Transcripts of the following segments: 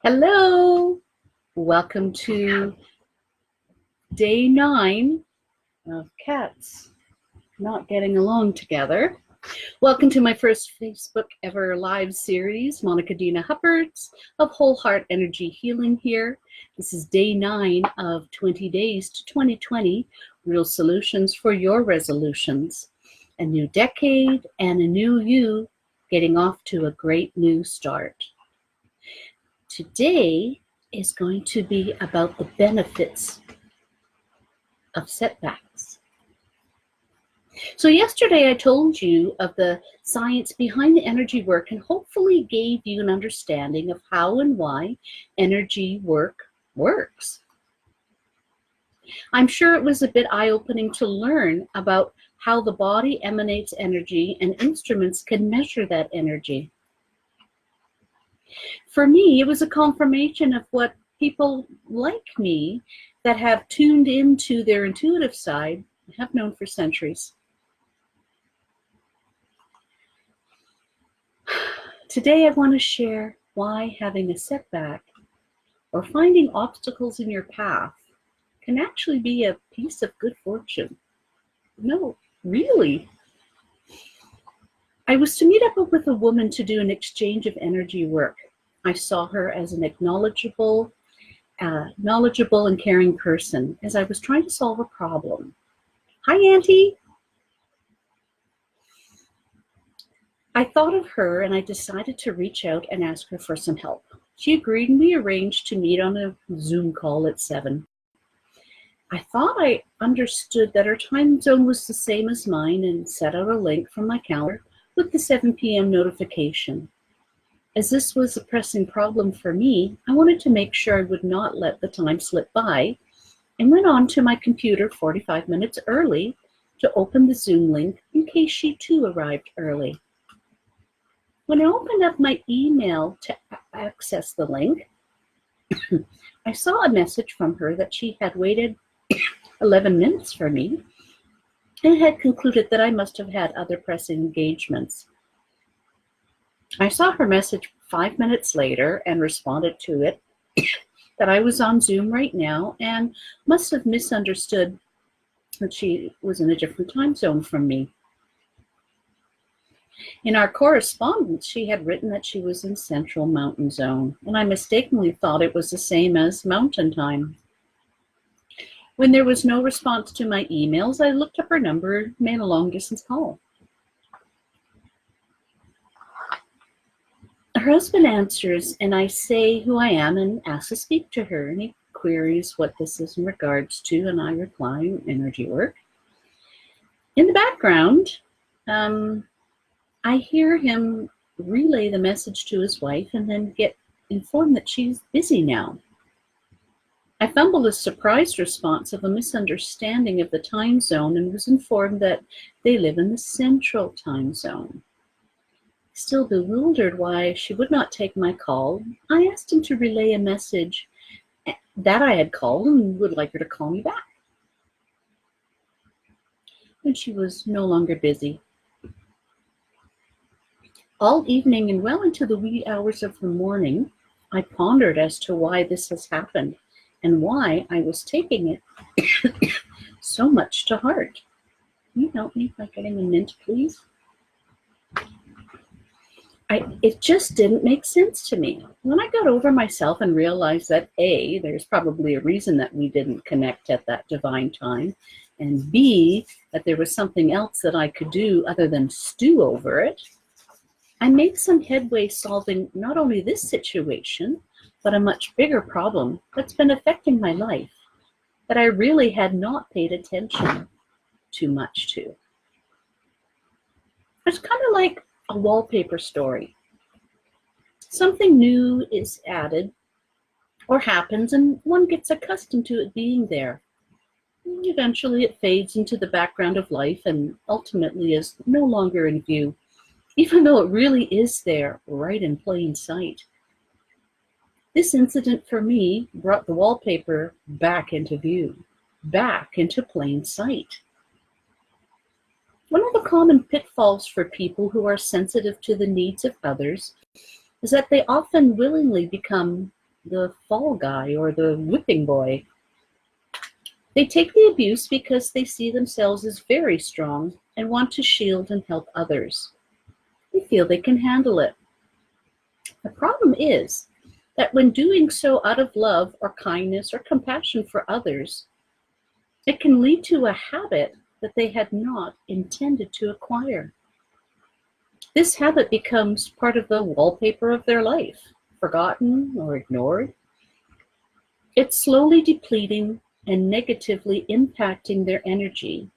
Hello, welcome to day 9 of cats not getting along together. Welcome to my first Facebook ever live series, Monica Dina Hupperts of Whole Heart Energy Healing here. This is day 9 of 20 days to 2020, real solutions for your resolutions. A new decade and a new you getting off to a great new start. Today is going to be about the benefits of setbacks. So yesterday I told you of the science behind the energy work and hopefully gave you an understanding of how and why energy work works. I'm sure it was a bit eye-opening to learn about how the body emanates energy and instruments can measure that energy. For me, it was a confirmation of what people like me that have tuned into their intuitive side have known for centuries. Today, I want to share why having a setback or finding obstacles in your path can actually be a piece of good fortune. No, really. I was to meet up with a woman to do an exchange of energy work. I saw her as an knowledgeable and caring person as I was trying to solve a problem. Hi, Auntie. I thought of her and I decided to reach out and ask her for some help. She agreed and we arranged to meet on a Zoom call at 7. I thought I understood that her time zone was the same as mine and set out a link from my calendar with the 7 p.m. notification. As this was a pressing problem for me, I wanted to make sure I would not let the time slip by and went on to my computer 45 minutes early to open the Zoom link in case she too arrived early. When I opened up my email to access the link, I saw a message from her that she had waited 11 minutes for me and had concluded that I must have had other pressing engagements. I saw her message 5 minutes later and responded to it that I was on Zoom right now and must have misunderstood that she was in a different time zone from me. In our correspondence, she had written that she was in Central Mountain Zone, and I mistakenly thought it was the same as Mountain Time. When there was no response to my emails, I looked up her number and made a long-distance call. Her husband answers, and I say who I am and ask to speak to her, and he queries what this is in regards to, and I reply, energy work. In the background, I hear him relay the message to his wife and then get informed that she's busy now. I fumbled a surprised response of a misunderstanding of the time zone and was informed that they live in the Central Time Zone. Still bewildered why she would not take my call, I asked him to relay a message that I had called and would like her to call me back when she was no longer busy. All evening and well into the wee hours of the morning, I pondered as to why this has happened and why I was taking it so much to heart. Can you help me by getting a mint, please? It just didn't make sense to me. When I got over myself and realized that A, there's probably a reason that we didn't connect at that divine time, and B, that there was something else that I could do other than stew over it, I made some headway solving not only this situation, but a much bigger problem that's been affecting my life that I really had not paid attention too much to. It's kind of like a wallpaper story. Something new is added or happens and one gets accustomed to it being there. Eventually it fades into the background of life and ultimately is no longer in view, even though it really is there right in plain sight. This incident for me brought the wallpaper back into view, back into plain sight. One of the common pitfalls for people who are sensitive to the needs of others is that they often willingly become the fall guy or the whipping boy. They take the abuse because they see themselves as very strong and want to shield and help others. They feel they can handle it. The problem is that when doing so out of love or kindness or compassion for others, it can lead to a habit that they had not intended to acquire. This habit becomes part of the wallpaper of their life, forgotten or ignored. It's slowly depleting and negatively impacting their energy.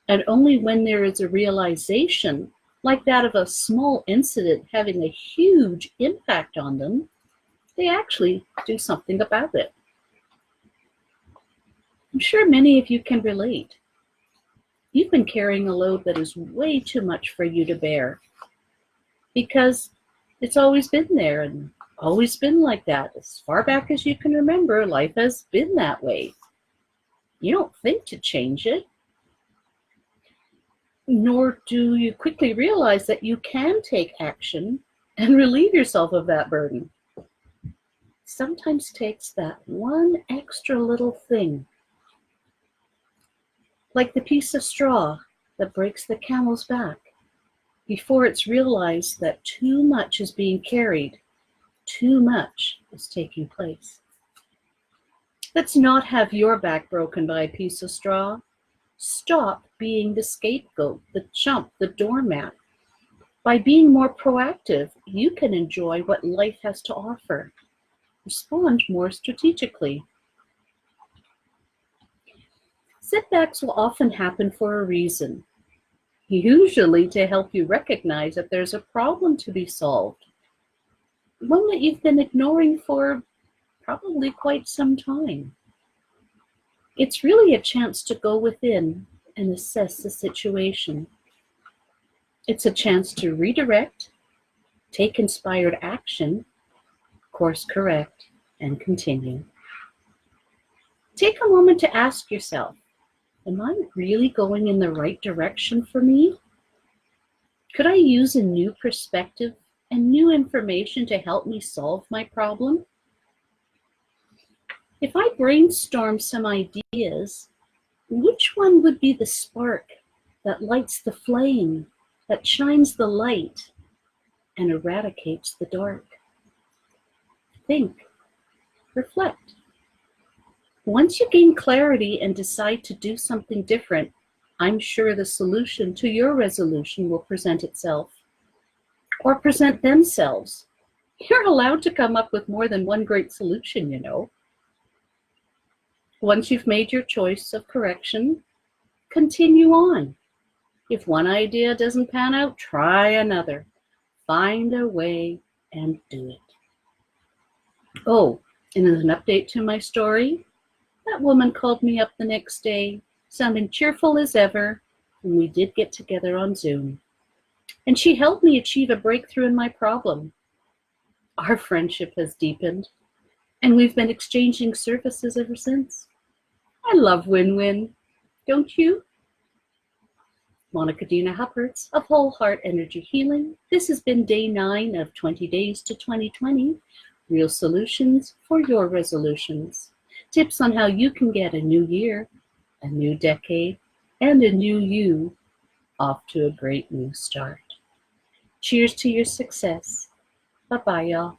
And only when there is a realization, like that of a small incident having a huge impact on them, they actually do something about it. I'm sure many of you can relate. You've been carrying a load that is way too much for you to bear because it's always been there and always been like that. As far back as you can remember, life has been that way. You don't think to change it, nor do you quickly realize that you can take action and relieve yourself of that burden. Sometimes takes that one extra little thing, like the piece of straw that breaks the camel's back, before it's realized that too much is being carried, too much is taking place. Let's not have your back broken by a piece of straw. Stop being the scapegoat, the chump, the doormat. By being more proactive, you can enjoy what life has to offer. Respond more strategically. Setbacks will often happen for a reason, usually to help you recognize that there's a problem to be solved, one that you've been ignoring for probably quite some time. It's really a chance to go within and assess the situation. It's a chance to redirect, take inspired action, course correct, and continue. Take a moment to ask yourself, am I really going in the right direction for me? Could I use a new perspective and new information to help me solve my problem? If I brainstorm some ideas, which one would be the spark that lights the flame, that shines the light, and eradicates the dark? Think, reflect. Once you gain clarity and decide to do something different, I'm sure the solution to your resolution will present itself, or present themselves. You're allowed to come up with more than one great solution, you know. Once you've made your choice of correction, continue on. If one idea doesn't pan out, try another. Find a way and do it. Oh, and as an update to my story, that woman called me up the next day, sounding cheerful as ever, and we did get together on Zoom. And she helped me achieve a breakthrough in my problem. Our friendship has deepened, and we've been exchanging services ever since. I love win-win, don't you? Monica Dina Hupperts of Whole Heart Energy Healing. This has been day 9 of 20 Days to 2020. Real solutions for your resolutions. Tips on how you can get a new year, a new decade, and a new you off to a great new start. Cheers to your success. Bye-bye, y'all.